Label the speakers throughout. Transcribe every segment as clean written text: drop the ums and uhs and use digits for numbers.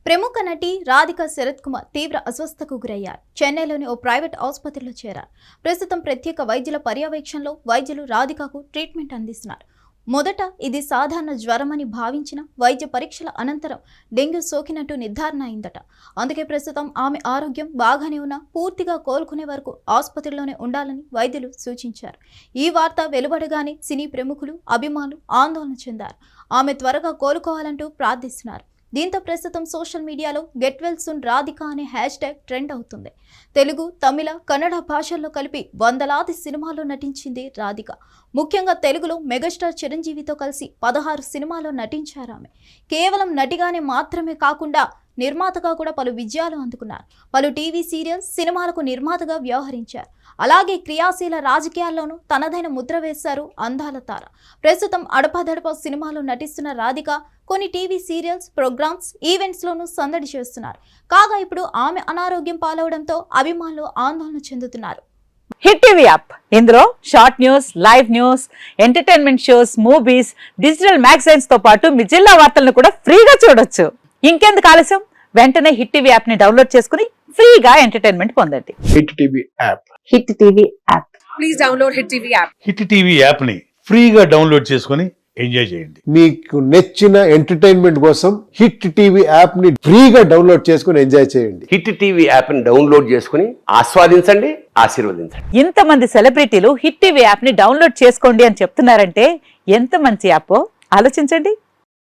Speaker 1: ప్రముఖ నటి రాధిక శరత్ కుమార్ తీవ్ర అస్వస్థతకు గురయ్యారు. చెన్నైలోని ఓ ప్రైవేట్ ఆసుపత్రిలో చేరారు. ప్రస్తుతం ప్రత్యేక వైద్యుల పర్యవేక్షణలో వైద్యులు రాధికకు ట్రీట్మెంట్ అందిస్తున్నారు. మొదట ఇది సాధారణ జ్వరమని భావించిన వైద్య పరీక్షల అనంతరం డెంగ్యూ సోకినట్టు నిర్ధారణ అయిందట. అందుకే ప్రస్తుతం ఆమె ఆరోగ్యం బాగానే ఉన్నా పూర్తిగా కోలుకునే వరకు ఆసుపత్రిలోనే ఉండాలని వైద్యులు సూచించారు. ఈ వార్త వెలువడగానే సినీ ప్రముఖులు, అభిమానులు ఆందోళన చెందారు. ఆమె త్వరగా కోలుకోవాలంటూ ప్రార్థిస్తున్నారు. దీంతో ప్రస్తుతం సోషల్ మీడియాలో గెట్ వెల్ సూన్ రాధిక అనే హ్యాష్ట్యాగ్ ట్రెండ్ అవుతుంది. తెలుగు, తమిళ, కన్నడ భాషల్లో కలిపి వందలాది సినిమాల్లో నటించింది రాధిక. ముఖ్యంగా తెలుగులో మెగాస్టార్ చిరంజీవితో కలిసి 16 సినిమాల్లో నటించారు ఆమె. కేవలం నటిగానే మాత్రమే కాకుండా నిర్మాతగా కూడా పలు విజయాలు అందుకున్నారు. పలు టీవీ సీరియల్స్, సినిమాలకు నిర్మాతగా వ్యవహరించారు. అలాగే క్రియాశీల రాజకీయాల్లోనూ తనదైన ముద్ర వేశారు అందాల తార. ప్రస్తుతం అడపాదడపా సినిమాలో నటిస్తున్న రాధిక కొన్ని టీవీ సీరియల్స్, ప్రోగ్రామ్స్, ఈవెంట్స్ లోనూ సందడి చేస్తున్నారు. కాగా ఇప్పుడు ఆమె అనారోగ్యం పాలవడంతో అభిమానులు ఆందోళన చెందుతున్నారు.
Speaker 2: హిట్ టీవీ యాప్ ఇందులో short news, live news, entertainment shows, movies, digital magazines తో పాటు మీ జిల్లా వార్తలను కూడా ఫ్రీగా చూడొచ్చు. ఇంకెందుకు ఆలస్యం, వెంటనే హిట్ టీవీ యాప్ ని డౌన్లోడ్ చేసుకుని ఫ్రీగా ఎంటర్టైన్మెంట్ పొందండి.
Speaker 3: Hit TV app.
Speaker 2: Hit TV app.
Speaker 4: Please download hit TV app.
Speaker 5: Hit TV app ని ఫ్రీగా డౌన్లోడ్ చేసుకుని ఎంజాయ్ చేయండి.
Speaker 3: మీకు నచ్చిన ఎంటర్టైన్మెంట్ కోసం హిట్ టీవీ యాప్ ని ఫ్రీగా డౌన్లోడ్ చేసుకుని ఎంజాయ్ చేయండి.
Speaker 6: హిట్ టీవీ యాప్ ని డౌన్లోడ్ చేసుకుని ఆస్వాదించండి, ఆశీర్వదించండి.
Speaker 2: ఇంతమంది సెలబ్రిటీలు హిట్ టీవీ యాప్ ని డౌన్లోడ్ చేసుకోండి అని చెప్తున్నారంటే ఎంత మంచి యాప్ ఆలోచించండి.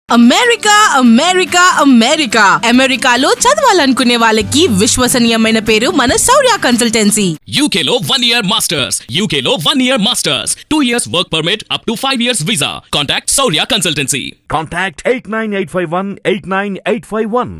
Speaker 7: అమెరికా అమెరికా అమెరికా అమెరికాలో చదవాలనుకునే వాళ్ళకి విశ్వసనీయమైన పేరు మన శౌర్య కన్సల్టెన్సీ.
Speaker 8: UK లో 1 year masters. UK లో 1 year masters. 2 years work permit up to 5 years visa. Contact Saurya Consultancy.
Speaker 9: Contact 89851 89851.